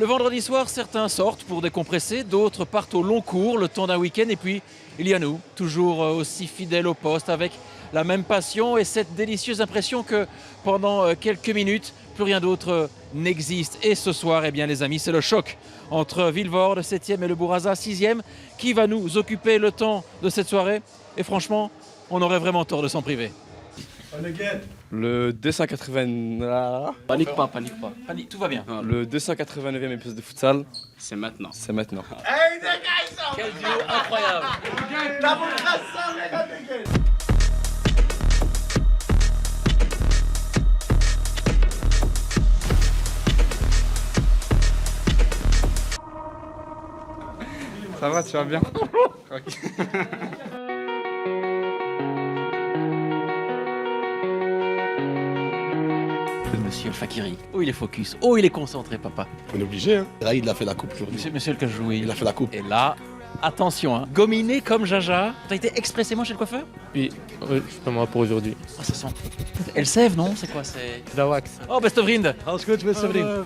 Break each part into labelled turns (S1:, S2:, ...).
S1: Le vendredi soir, certains sortent pour décompresser, d'autres partent au long cours, le temps d'un week-end. Et puis, il y a nous, toujours aussi fidèles au poste, avec la même passion et cette délicieuse impression que pendant quelques minutes, plus rien d'autre n'existe. Et ce soir, eh bien les amis, c'est le choc entre Vilvoorde, 7e, et le Bourassa, 6e, qui va nous occuper le temps de cette soirée. Et franchement, on aurait vraiment tort de s'en priver.
S2: Le 280...
S1: Panique pas. Tout va bien.
S2: Le 289e épisode de futsal,
S3: C'est maintenant.
S2: c'est maintenant.
S1: Quel duo incroyable.
S2: Ça va, tu vas bien?
S1: Monsieur El Fakiri. Oh, il est focus. Oh, il est concentré, papa.
S4: On est obligé, hein. Là, il a fait la coupe aujourd'hui.
S1: Monsieur le Cajoui.
S4: Il a fait la coupe.
S1: Et là, attention, hein. Gominé comme Jaja. T'as été expressément chez le coiffeur?
S5: Oui, justement pour aujourd'hui.
S1: Ah, ça sent. Elle sève, non? C'est quoi? C'est.
S5: La wax.
S1: Oh, beste vriend.
S5: Alles goed, beste vriend.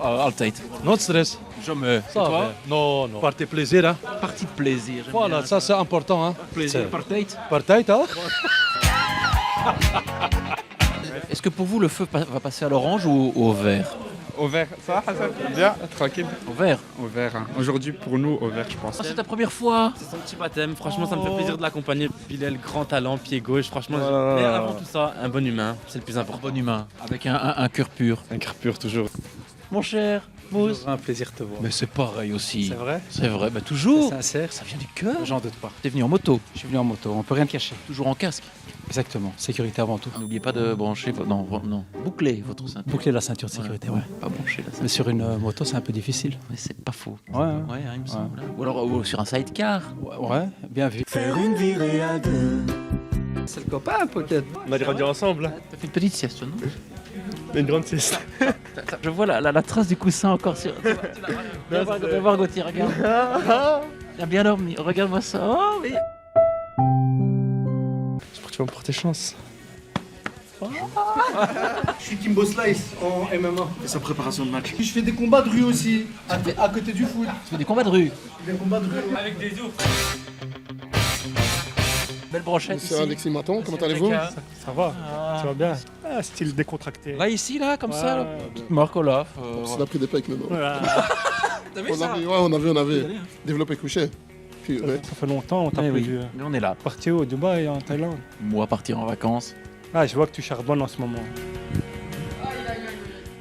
S1: Altijd.
S5: Not stress.
S1: Jamais.
S5: Ça va? Non, non. Partez plaisir, hein.
S1: Partie de plaisir. j'aime
S5: Voilà,
S1: bien.
S5: ça c'est important, hein.
S1: Plaisir. Partite.
S5: Partez, hein.
S1: Est-ce que pour vous, le feu va passer à l'orange ou au vert?
S2: Au vert, ça va Hassan? Bien, tranquille.
S1: Au vert.
S2: Au vert, hein. Aujourd'hui pour nous, au vert je pense.
S1: Ah, c'est ta première fois?
S3: C'est son petit baptême. Franchement, ça me fait plaisir de l'accompagner. Bilal, grand talent, pied gauche. Franchement,
S2: Voilà.
S3: mais avant tout ça, un bon humain. C'est le plus important.
S1: Bon humain. Avec un cœur pur.
S2: Un cœur pur toujours.
S1: Mon cher Mousse.
S5: Un plaisir de te voir.
S1: Mais c'est pareil aussi.
S5: C'est vrai?
S1: C'est vrai, bah toujours.
S5: Sincère?
S1: Ça vient du cœur.
S5: J'en doute pas.
S1: T'es venu en moto,
S5: Je suis venu en moto, on peut rien cacher.
S1: toujours en casque.
S5: Exactement, sécurité avant tout.
S1: N'oubliez pas de brancher, non, boucler votre ceinture.
S5: Boucler la ceinture de sécurité, ouais.
S1: Pas brancher la ceinture.
S5: Mais sur une moto, c'est un peu difficile.
S1: Mais c'est pas faux.
S5: Ouais, hein.
S1: Ouais, il me semble. Ou alors sur un sidecar.
S5: Ouais, bien vu.
S6: C'est le copain, Pocket.
S2: On a grandi ensemble,
S1: T'as fait une petite sieste, non?
S2: une grande sieste.
S1: Je vois la trace du coussin encore sur. Viens voir Gauthier, regarde. Il a bien dormi, regarde-moi ça. Oh, oui.
S2: J'espère que tu vas me porter chance.
S7: Je suis Kimbo Slice en MMA.
S4: Et sa préparation de match.
S7: Je fais des combats de rue aussi, à côté du foot.
S1: Tu fais des combats de rue.
S7: Des combats de rue.
S1: Belle brochette
S4: Monsieur
S1: ici.
S4: Alexis Maton, comment allez-vous?
S5: Ça va, tu vas bien. Ah, style décontracté.
S1: Là, ici, là, comme
S5: Ouais,
S1: ça. Là.
S5: ouais.
S1: Petite marque Olaf.
S4: On a pris des pecs maintenant.
S1: T'as vu ça?
S4: On avait développé couché. Puis, ouais.
S5: Ça fait longtemps, on t'a
S1: Mais
S5: plus
S1: oui,
S5: vu.
S1: mais on est là.
S5: Parti au Dubaï et en Thaïlande.
S1: Moi, partir en vacances.
S5: Ah, je vois que tu charbonnes en ce moment.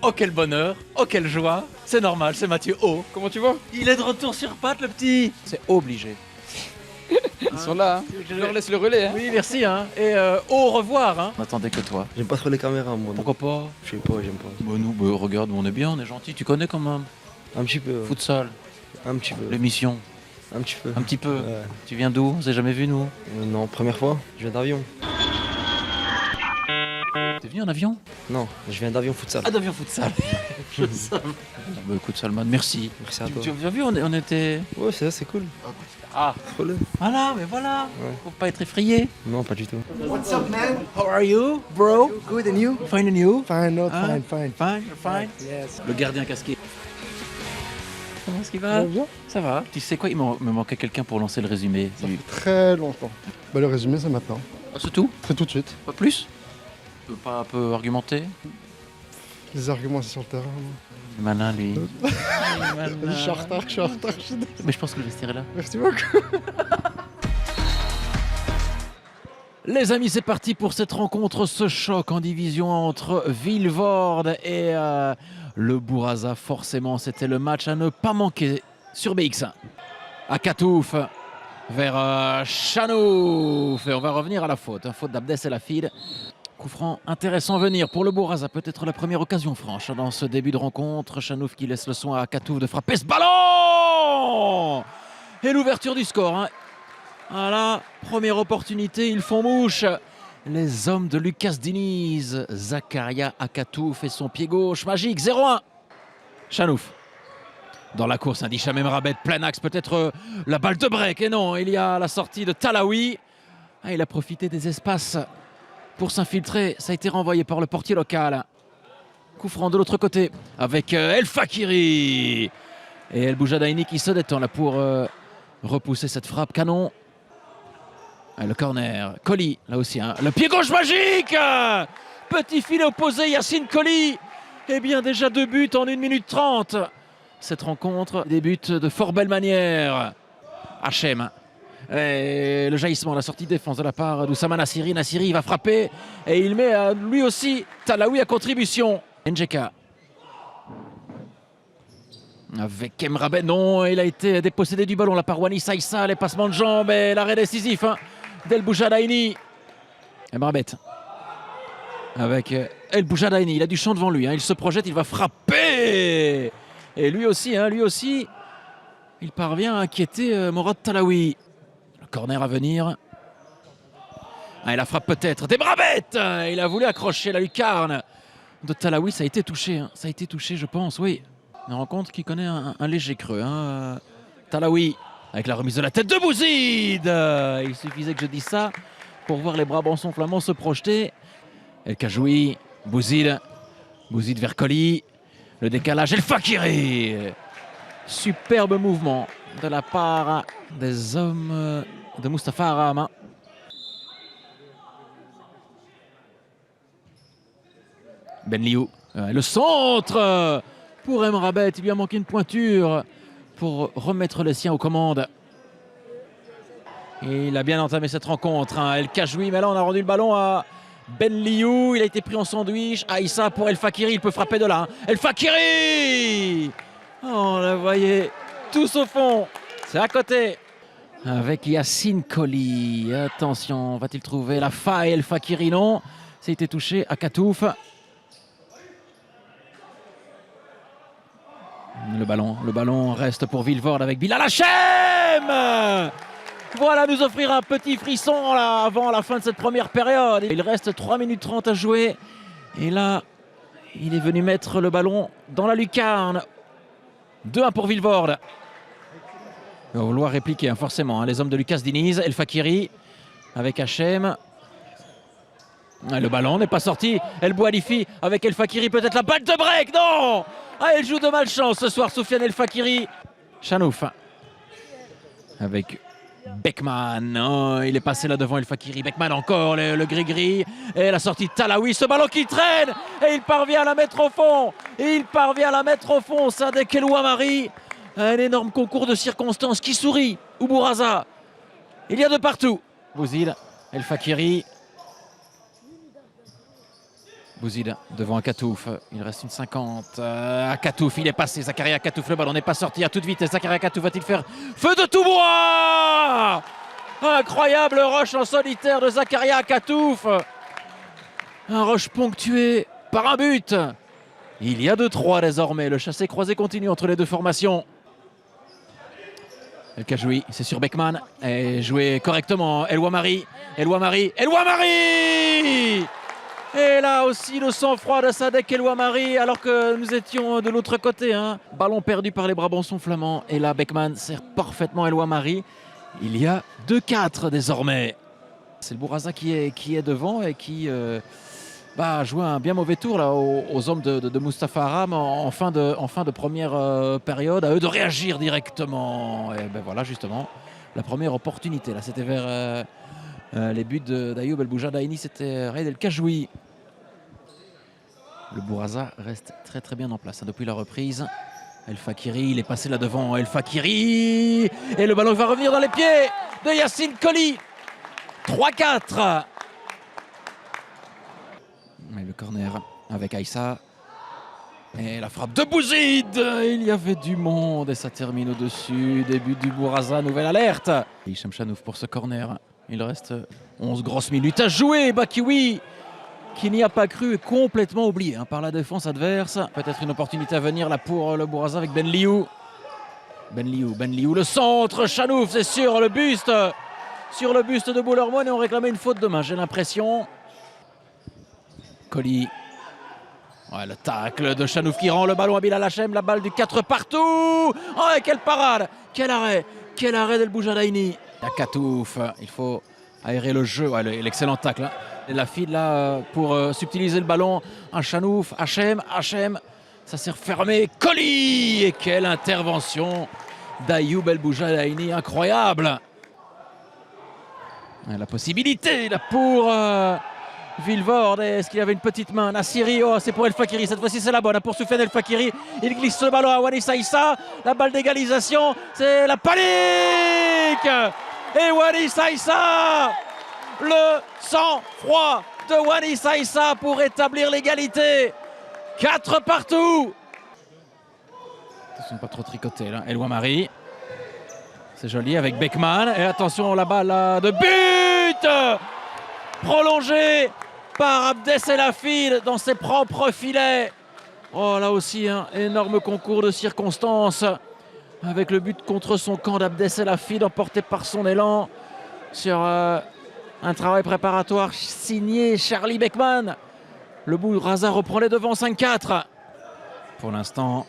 S1: Oh, quel bonheur. Oh, quelle joie. C'est normal, c'est Mathieu O.
S2: Comment tu vas?
S1: Il est de retour sur pattes, le petit. C'est obligé.
S2: Ils sont là, hein. Je leur laisse le relais. Hein.
S1: Oui, merci. Hein. Et au revoir. Hein. On attendait que toi.
S6: J'aime pas trop les caméras, moi.
S1: Pourquoi pas?
S6: Je sais pas, j'aime pas.
S1: Nous, regarde, on est bien, on est gentil. Tu connais quand même
S6: Un petit peu. Ouais.
S1: Futsal,
S6: Un petit peu.
S1: l'émission.
S6: Un petit peu.
S1: Un petit peu.
S6: Ouais.
S1: Tu viens d'où? On s'est jamais vu, nous.
S6: Non, première fois. Je viens d'avion.
S1: T'es venu en avion?
S6: Non, je viens d'avion futsal.
S1: Ah, d'avion futsal. Je savais. Bah, écoute, Salman, merci.
S6: Merci à toi.
S1: Tu as vu, on était.
S6: Ouais, c'est cool.
S1: Ah,
S6: Trop le.
S1: voilà, mais voilà.
S6: Ouais.
S1: Faut pas être effrayé.
S6: Non, pas du tout.
S7: What's up, man?
S1: How are you, bro?
S7: Good and you?
S1: Fine and you?
S7: Fine, not
S1: Hein?
S7: fine.
S1: Fine, you're fine.
S7: Yes.
S1: Le gardien casqué. Comment est-ce qu'il va?
S7: bien.
S1: Ça va. Tu sais quoi, il me manquait quelqu'un pour lancer le résumé.
S4: Très longtemps. Bah, le résumé, c'est maintenant.
S1: Ah, c'est tout?
S4: C'est tout de suite.
S1: Pas plus? Tu peux pas un peu argumenter?
S4: Les arguments, c'est sur le terrain.
S1: Il est malin, lui.
S4: Je suis en retard.
S1: Mais je pense que le vestiaire est là.
S4: Merci beaucoup.
S1: Les amis, c'est parti pour cette rencontre, ce choc en division entre Vilvoorde et le Bourassa. Forcément, c'était le match à ne pas manquer sur BX1. À Katouf, vers Chanouf. Et on va revenir à la faute. Faute d'Abdes El Hafid. Coup franc intéressant à venir pour le Bourassa. Peut-être la première occasion franche dans ce début de rencontre. Chanouf qui laisse le soin à Katouf de frapper ce ballon. Et l'ouverture du score. Hein. Voilà, première opportunité, ils font mouche. Les hommes de Lucas Diniz, Zakaria Akatouf et son pied gauche magique, 0-1. Chanouf. Dans la course, Hicham Emrabet, plein axe, peut-être la balle de break. Et non, il y a la sortie de Talaoui. Ah, il a profité des espaces pour s'infiltrer. Ça a été renvoyé par le portier local. Coup franc de l'autre côté avec El Fakiri. Et El Boujadaini qui se détend là pour repousser cette frappe canon. Le corner, Coly, là aussi, hein. Le pied gauche magique. Petit filet opposé, Yacine Coly. Et bien déjà 2 buts en 1 minute 30. Cette rencontre débute de fort belle manière. Hachem. Et le jaillissement, la sortie de défense de la part d'Oussama Nassiri. Nassiri va frapper et il met lui aussi Talaoui à contribution. Njeka. Avec Emraben, non, il a été dépossédé du ballon. La part Wani Saïssa, les passements de jambes et l'arrêt décisif d'El Boujadaini. Emrabet. Avec El Boujadaini, il a du champ devant lui. Il se projette, il va frapper. Et lui aussi, il parvient à inquiéter Morad Talaoui. Le corner à venir. Et la frappe peut-être d'Emrabet. Il a voulu accrocher la lucarne de Talaoui. Ça a été touché, ça a été touché, je pense, oui. Une rencontre qui connaît un léger creux. Talaoui avec la remise de la tête de Bouzid. Il suffisait que je dise ça pour voir les Brabançons flamands se projeter. El Kajoui, Bouzid vers Coly. Le décalage, El Fakiri. Superbe mouvement de la part des hommes de Mustapha Aram. Benliou, le centre pour Emrabet. Il lui a manqué une pointure pour remettre les siens aux commandes. Et il a bien entamé cette rencontre. El Kajoui, mais là on a rendu le ballon à Benliou. Il a été pris en sandwich. Aïssa pour El Fakiri, il peut frapper de là. El Fakiri! Oh, on le voyait tous au fond. C'est à côté. Avec Yacine Coly. Attention, va-t-il trouver la faille? El Fakiri, non. C'était touché à Katouf. Le ballon reste pour Vilvoorde avec Bilal Hachem. Voilà, nous offrir un petit frisson là, avant la fin de cette première période. Il reste 3 minutes 30 à jouer. Et là, il est venu mettre le ballon dans la lucarne. 2-1 pour Vilvoorde. Il va vouloir répliquer, forcément. Les hommes de Lucas Diniz, El Fakiri avec Hachem. Le ballon n'est pas sorti. El Boualifi avec El Fakiri, peut-être la balle de break. Non! Elle joue de malchance ce soir, Soufiane El Fakiri. Chanouf avec Beckman. Oh, il est passé là devant El Fakiri. Beckman encore, le gris-gris. Et la sortie de Talaoui, ce ballon qui traîne. Et il parvient à la mettre au fond. Sadek El Ouamari. Un énorme concours de circonstances qui sourit. Bouraza. Il y a de partout. Bouzid, El Fakiri. Bouzid devant Katouf, il reste une 50. Katouf, il est passé. Zakaria Katouf, le ballon n'est pas sorti à toute vitesse. Zakaria Katouf va-t-il faire feu de tout bois? Incroyable rush en solitaire de Zakaria Katouf. Un rush ponctué par un but. Il y a 2-3 désormais. Le chassé-croisé continue entre les deux formations. El Kajoui, c'est sur Beckman. Et joué correctement. El Ouamari. Et là aussi le sang-froid de Sadek El Ouamari alors que nous étions de l'autre côté. Ballon perdu par les Brabançons flamands. Et là Beckman sert parfaitement El Ouamari. Il y a 2-4 désormais. C'est le Bouraza qui est devant et qui a joué un bien mauvais tour là, aux hommes de Mustapha Aram en fin de première période. À eux de réagir directement. Et ben voilà justement la première opportunité. Là c'était vers... les buts d'Ayoub El Boujadaini, c'était Raid El Kajoui. Le Bouraza reste très très bien en place depuis la reprise. El Fakiri, il est passé là devant. El Fakiri. Et le ballon va revenir dans les pieds de Yacine Coly. 3-4. Mais le corner avec Aïssa. Et la frappe de Bouzid. Il y avait du monde et ça termine au-dessus. Début du Bouraza, nouvelle alerte. Hicham Chanouf pour ce corner. Il reste 11 grosses minutes à jouer. Bakiwi, qui n'y a pas cru, est complètement oublié par la défense adverse. Peut-être une opportunité à venir là pour le Bouraza avec Benliou. Benliou, le centre. Chanouf, c'est sur le buste. Sur le buste de Boulermoine et on réclamait une faute de main, j'ai l'impression. Coly. Ouais, le tacle de Chanouf qui rend le ballon à Bilal Hachem. La balle du 4 partout. Oh, et quelle parade. Quel arrêt d'El Boujadaini. À Katouf, il faut aérer le jeu. Ouais, l'excellent tacle Et la file là pour subtiliser le ballon. Un Chanouf, Hachem, ça s'est refermé. Colis! Et quelle intervention d'Ayoub El Boujadaini, incroyable! La possibilité là pour Vilvoorde. Est-ce qu'il y avait une petite main? Nassiri, oh, c'est pour El Fakiri. Cette fois-ci, c'est la bonne pour Soufiane El Fakiri. Il glisse le ballon à Wanis Aïssa. La balle d'égalisation, c'est la panique! Et Wanis Aïssa, le sang-froid de Wanis Aïssa pour établir l'égalité. 4 partout. Ils ne sont pas trop tricotés là. El Ouamari. C'est joli avec Beckman. Et attention, la balle là, de but prolongée par Abdesselafid dans ses propres filets. Oh, là aussi, un énorme concours de circonstances avec le but contre son camp d'Abdesselafid emporté par son élan sur un travail préparatoire signé Charlie Beckman. Le Bourasa reprend les devants 5-4. Pour l'instant,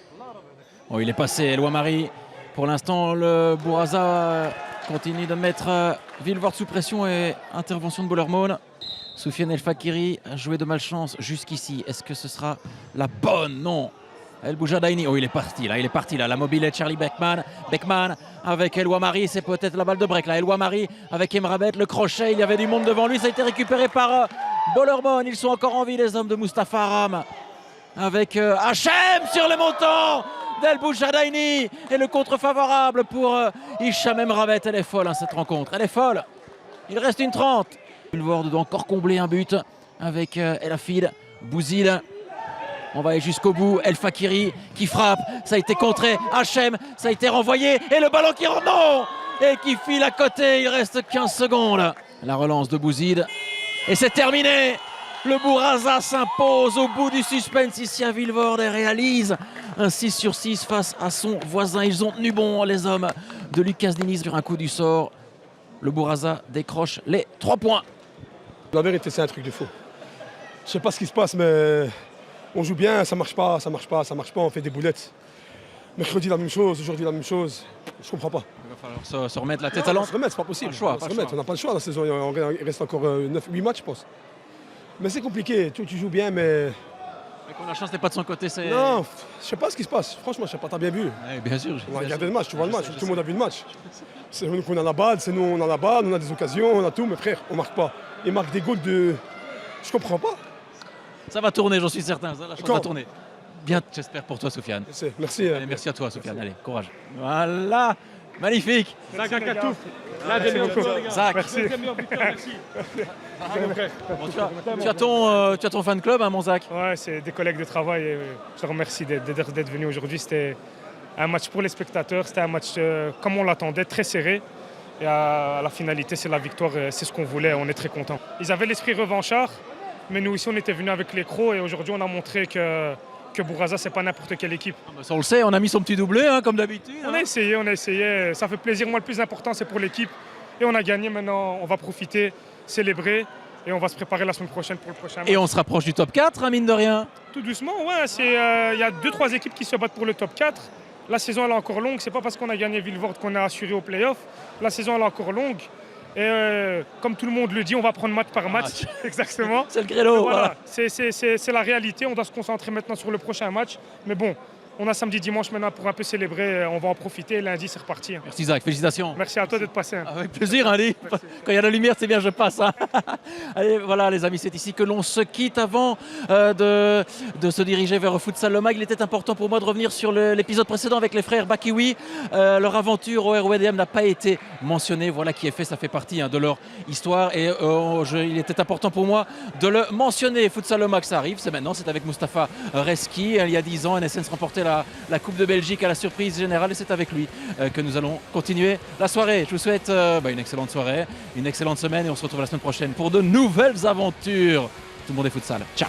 S1: oh, il est passé, El Ouamari. Pour l'instant, le Bourasa continue de mettre Vilvoorde sous pression et intervention de Bolermoon. Soufiane El Fakiri a joué de malchance jusqu'ici. Est-ce que ce sera la bonne? Non. El Boujadaini, oh, il est parti là. La mobilette Charlie Beckman. Beckman avec El Ouamari, c'est peut-être la balle de break là. El Ouamari avec Emrabet, le crochet, il y avait du monde devant lui. Ça a été récupéré par Bolermoon. Ils sont encore en vie, les hommes de Mustapha Aram. Avec Hachem sur le montant d'El Boujadaini et le contre favorable pour Hicham Emrabet. Elle est folle cette rencontre, elle est folle. Il reste une 30. Vilvoorde doit encore combler un but avec El Hafid, Bouzid. On va aller jusqu'au bout. El Fakiri qui frappe, ça a été contré. Hachem, ça a été renvoyé et le ballon qui rentre, non, et qui file à côté. Il reste 15 secondes. La relance de Bouzid et c'est terminé. Le Bourasa s'impose au bout du suspense ici à Vilvoorde et réalise un 6/6 face à son voisin. Ils ont tenu bon, les hommes de Lucas Diniz, sur un coup du sort. Le Bourasa décroche les 3 points.
S8: La vérité, c'est un truc de fou. Je sais pas ce qui se passe, mais on joue bien, ça marche pas, on fait des boulettes. Mercredi la même chose, aujourd'hui la même chose. Je comprends pas.
S1: Il va falloir se remettre la tête à l'entre.
S8: Se remettre, c'est pas possible. On n'a pas le choix la saison, il reste encore 9-8 matchs, je pense. Mais c'est compliqué, tu joues bien, mais...
S1: Quand la chance n'est pas de son côté, c'est...
S8: Non, je sais pas ce qui se passe. Franchement, je sais pas, t'as bien vu.
S1: Ouais, bien sûr.
S8: On a regardé le match, tu vois le match, tout le monde a vu le match. C'est nous qu'on a la balle, c'est nous on a la balle, on a des occasions, on a tout, mais frère, on marque pas. Ils marquent des goals de... Je comprends pas.
S1: Ça va tourner, j'en suis certain. La chance va tourner. Bien, j'espère pour toi, Soufiane.
S8: Merci.
S1: Allez, merci à toi, Soufiane. Allez, courage. Voilà, magnifique.
S5: Zach Akatouf. Zach. Merci.
S1: Bon, tu as ton fan club, hein, mon Zach?
S5: Ouais, c'est des collègues de travail. Et je te remercie d'être venu aujourd'hui. C'était un match pour les spectateurs. C'était un match comme on l'attendait, très serré. Et à la finalité, c'est la victoire. C'est ce qu'on voulait. On est très contents. Ils avaient l'esprit revanchard. Mais nous ici, on était venus avec les crocs. Et aujourd'hui, on a montré que Bourasa, c'est pas n'importe quelle équipe.
S1: Ça, on le sait, on a mis son petit doublé, hein, comme d'habitude.
S5: On a essayé. Ça fait plaisir. Moi, le plus important, c'est pour l'équipe. Et on a gagné. Maintenant, on va profiter, célébrer. Et on va se préparer la semaine prochaine pour le prochain match.
S1: Et on se rapproche du top 4, hein, mine de rien.
S5: Tout doucement, ouais. Il y a 2-3 équipes qui se battent pour le top 4. La saison, elle est encore longue. C'est pas parce qu'on a gagné Vilvoorde qu'on a assuré au play-off. La saison, elle est encore longue. Et comme tout le monde le dit, on va prendre match par match. Exactement.
S1: C'est le créneau.
S5: Voilà. C'est la réalité. On doit se concentrer maintenant sur le prochain match. Mais bon, on a samedi, dimanche maintenant pour un peu célébrer. On va en profiter. Lundi, c'est reparti.
S1: Merci Zach, félicitations.
S5: Merci à toi d'être passé.
S1: Avec plaisir, Ali. Quand il y a la lumière, c'est bien, je passe. Hein. Allez, voilà les amis, c'est ici que l'on se quitte. Avant de se diriger vers Futsal Le Mag, il était important pour moi de revenir sur l'épisode précédent avec les frères Bakiwi. Leur aventure au RWDM n'a pas été mentionnée. Voilà qui est fait, ça fait partie de leur histoire. Et il était important pour moi de le mentionner. Futsal Le Mag, ça arrive, c'est maintenant, c'est avec Mustapha Reski. Il y a 10 ans, NSN remportait la Coupe de Belgique à la surprise générale et c'est avec lui que nous allons continuer la soirée. Je vous souhaite une excellente soirée, une excellente semaine et on se retrouve la semaine prochaine pour de nouvelles aventures. Tout le monde est futsal. Ciao.